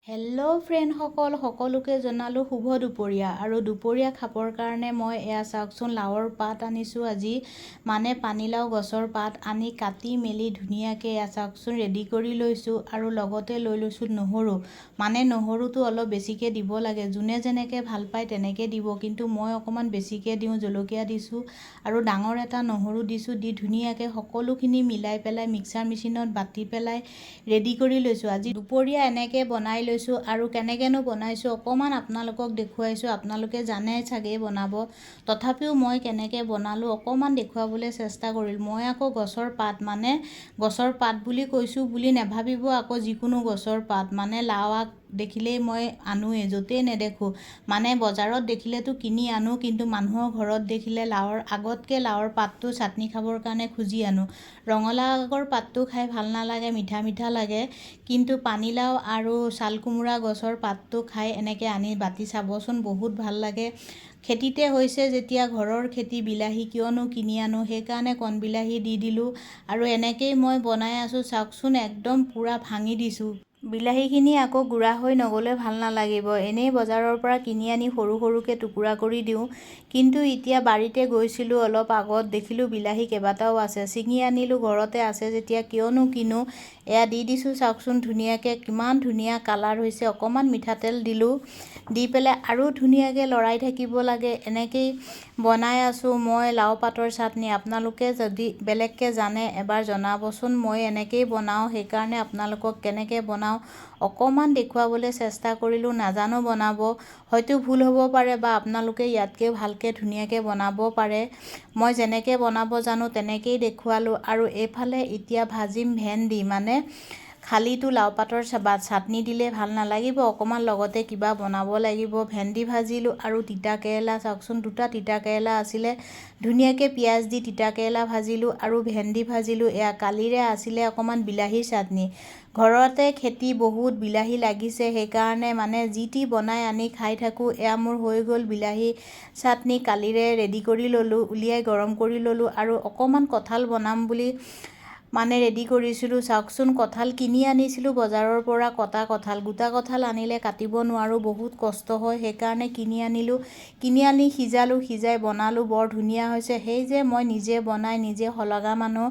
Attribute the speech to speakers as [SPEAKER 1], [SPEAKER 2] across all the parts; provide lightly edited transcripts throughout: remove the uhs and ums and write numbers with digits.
[SPEAKER 1] Hello' ফ্ৰেণ্ডসকল, সকলোকে জনালোঁ শুভ দুপৰীয়া। আৰু দুপৰীয়া খাবৰ কাৰণে মই এয়া চাওকচোন লাওৰ পাত আনিছোঁ আজি, মানে পানীলাও গছৰ পাত আনি কাটি মেলি ধুনীয়াকৈ এয়া চাওকচোন ৰেডি কৰি লৈছোঁ। আৰু লগতে লৈ লৈছোঁ নহৰু, মানে নহৰুটো অলপ বেছিকৈ দিব লাগে, যোনে যেনেকৈ ভাল পায় তেনেকৈ দিব, কিন্তু মই অকণমান বেছিকৈ দিওঁ। জলকীয়া দিছোঁ আৰু ডাঙৰ এটা নহৰু দিছোঁ, দি ধুনীয়াকৈ সকলোখিনি মিলাই পেলাই মিক্সাৰ মেচিনত বাটি পেলাই ৰেডি কৰি লৈছোঁ। আজি দুপৰীয়া এনেকৈ বনাই লৈছোঁ। আৰু কেনেকৈনো বনাইছোঁ অকণমান আপোনালোকক দেখুৱাইছোঁ। আপোনালোকে জানে চাগে বনাব, তথাপিও মই কেনেকৈ বনালোঁ অকণমান দেখুৱাবলৈ চেষ্টা কৰিলোঁ। মই আকৌ গছৰ পাত, মানে গছৰ পাত বুলি কৈছোঁ বুলি নাভাবিব আকৌ, যিকোনো গছৰ পাত, মানে লাও আগ দেখিলেই মই আনোৱেই, য'তেই নেদেখোঁ। মানে বজাৰত দেখিলেতো কিনি আনো, কিন্তু মানুহৰ ঘৰত দেখিলে লাওৰ আগতকৈ লাওৰ পাতটো চাটনি খাবৰ কাৰণে খুজি আনো। ৰঙালাও আগৰ পাতটো খাই ভাল নালাগে, মিঠা মিঠা লাগে, কিন্তু পানীলাও আৰু চাল কোমোৰা গছৰ পাতটো খাই এনেকৈ আনি বাটি চাবচোন, বহুত ভাল লাগে। খেতিতে হৈছে যেতিয়া, ঘৰৰ খেতি বিলাহী কিয়নো কিনি আনো, সেইকাৰণে কণবিলাহী দি দিলোঁ। আৰু এনেকৈয়ে মই বনাই আছোঁ চাওকচোন, একদম পূৰা ভাঙি দিছোঁ। বিলাহীখিনি আকৌ গুড়া হৈ নগ'লে ভাল নালাগিব, এনেই বজাৰৰ পৰা কিনি আনি সৰু সৰুকৈ টুকুৰা কৰি দিওঁ। কিন্তু এতিয়া বাৰীতে গৈছিলোঁ অলপ আগত, দেখিলোঁ বিলাহী কেইবাটাও আছে, ছিঙি আনিলোঁ। ঘৰতে আছে যেতিয়া কিয়নো কিনো। এয়া দি দিছোঁ চাওকচোন ধুনীয়াকৈ, কিমান ধুনীয়া কালাৰ হৈছে। অকণমান মিঠাতেল দিলোঁ, দি পেলাই আৰু ধুনীয়াকৈ লৰাই থাকিব লাগে। এনেকৈয়ে বনাই আছোঁ মই লাও পাতৰ চাটনি। আপোনালোকে যদি বেলেগকৈ জানে এবাৰ জনাবচোন। মই এনেকৈয়ে বনাওঁ, সেইকাৰণে আপোনালোকক কেনেকৈ বনাওঁ অকণমান দেখুৱাবলৈ চেষ্টা কৰিলোঁ। নাজানো বনাব, হয়তো ভুল হ'ব পাৰে, বা আপোনালোকে ইয়াতকৈ ভালকৈ ধুনীয়াকৈ বনাব পাৰে। মই যেনেকৈ বনাব জানো তেনেকৈয়ে দেখুৱালোঁ। আৰু এইফালে এতিয়া ভাজিম ভেন্দি, মানে খালিটো লাও পাতৰ চাটনি দিলে ভাল নালাগিব, অকণমান লগতে কিবা বনাব লাগিব। ভেন্দি ভাজিলোঁ আৰু তিতা কেৰেলা চাওকচোন, দুটা তিতা কেৰেলা আছিলে, ধুনীয়াকৈ পিঁয়াজ দি তিতা কেৰেলা ভাজিলোঁ আৰু ভেন্দি ভাজিলোঁ। এয়া কালিৰে আছিলে অকণমান বিলাহীৰ চাটনি। ঘৰতে খেতি বহুত বিলাহী লাগিছে, সেইকাৰণে মানে যি টি বনাই আনি খাই থাকোঁ। এয়া মোৰ হৈ গ'ল বিলাহী চাটনি, কালিৰে ৰেডি কৰি ল'লোঁ, উলিয়াই গৰম কৰি ল'লোঁ। আৰু অকণমান কঁঠাল বনাম বুলি মানে ৰেডি কৰিছিলোঁ চাওকচোন। কঁঠাল কিনি আনিছিলোঁ বজাৰৰ পৰা, কটা কঁঠাল, গোটা কঁঠাল আনিলে কাটিব নোৱাৰোঁ, বহুত কষ্ট হয়, সেইকাৰণে কিনি আনিলোঁ। কিনি আনি সিজালোঁ, সিজাই বনালোঁ, বৰ ধুনীয়া হৈছে। সেই যে মই নিজে বনাই নিজে শলগা মানুহ,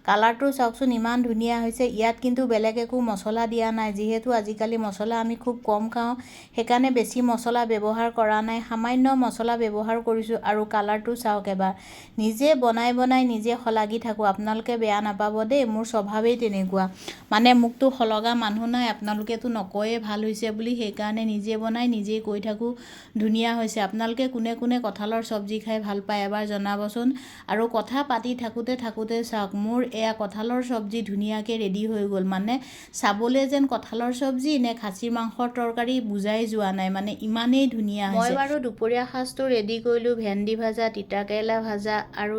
[SPEAKER 1] কালাৰটো চাওকচোন ইমান ধুনীয়া হৈছে। ইয়াত কিন্তু বেলেগ একো মছলা দিয়া নাই, যিহেতু আজিকালি মছলা আমি খুব কম খাওঁ, সেইকাৰণে বেছি মছলা ব্যৱহাৰ কৰা নাই, সামান্য মছলা ব্যৱহাৰ কৰিছোঁ। আৰু কালাৰটো চাওক এবাৰ, নিজে বনাই বনাই নিজে শলাগি থাকোঁ। আপোনালোকে বেয়া নাপাব দেই, মোৰ স্বভাৱেই তেনেকুৱা, মানে মোকতো শলগা মানুহ নাই, আপোনালোকেতো নকয়ে ভাল হৈছে বুলি, সেইকাৰণে নিজে বনাই নিজেই কৈ থাকোঁ ধুনীয়া হৈছে। আপোনালোকে কোনে কোনে কঁঠালৰ চব্জি খাই ভাল পায় এবাৰ জনাবচোন। আৰু কথা পাতি থাকোঁতে থাকোঁতে চাওক, মোৰ এয়া কঁঠালৰ চব্জি ধুনীয়াকৈ ৰেডি হৈ গ'ল। মানে চাবলৈ যেন কঁঠালৰ চব্জি নে খাচী মাংসৰ তৰকাৰী বুজাই যোৱা নাই, মানে ইমানেই ধুনীয়া হৈছে। মই বাৰু দুপৰীয়া সাজটো ৰেডি কৰিলোঁ, ভেন্দি ভাজা, তিতা কেৰেলা ভাজা আৰু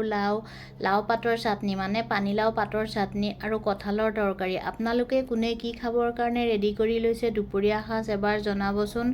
[SPEAKER 1] লাও পাতৰ চাটনি, মানে পানীলাও পাতৰ চাটনি আৰু কঁঠালৰ তৰকাৰী। আপোনালোকে কোনে কি খাবৰ কাৰণে ৰেডি কৰি লৈছে দুপৰীয়া সাজ এবাৰ জনাবচোন।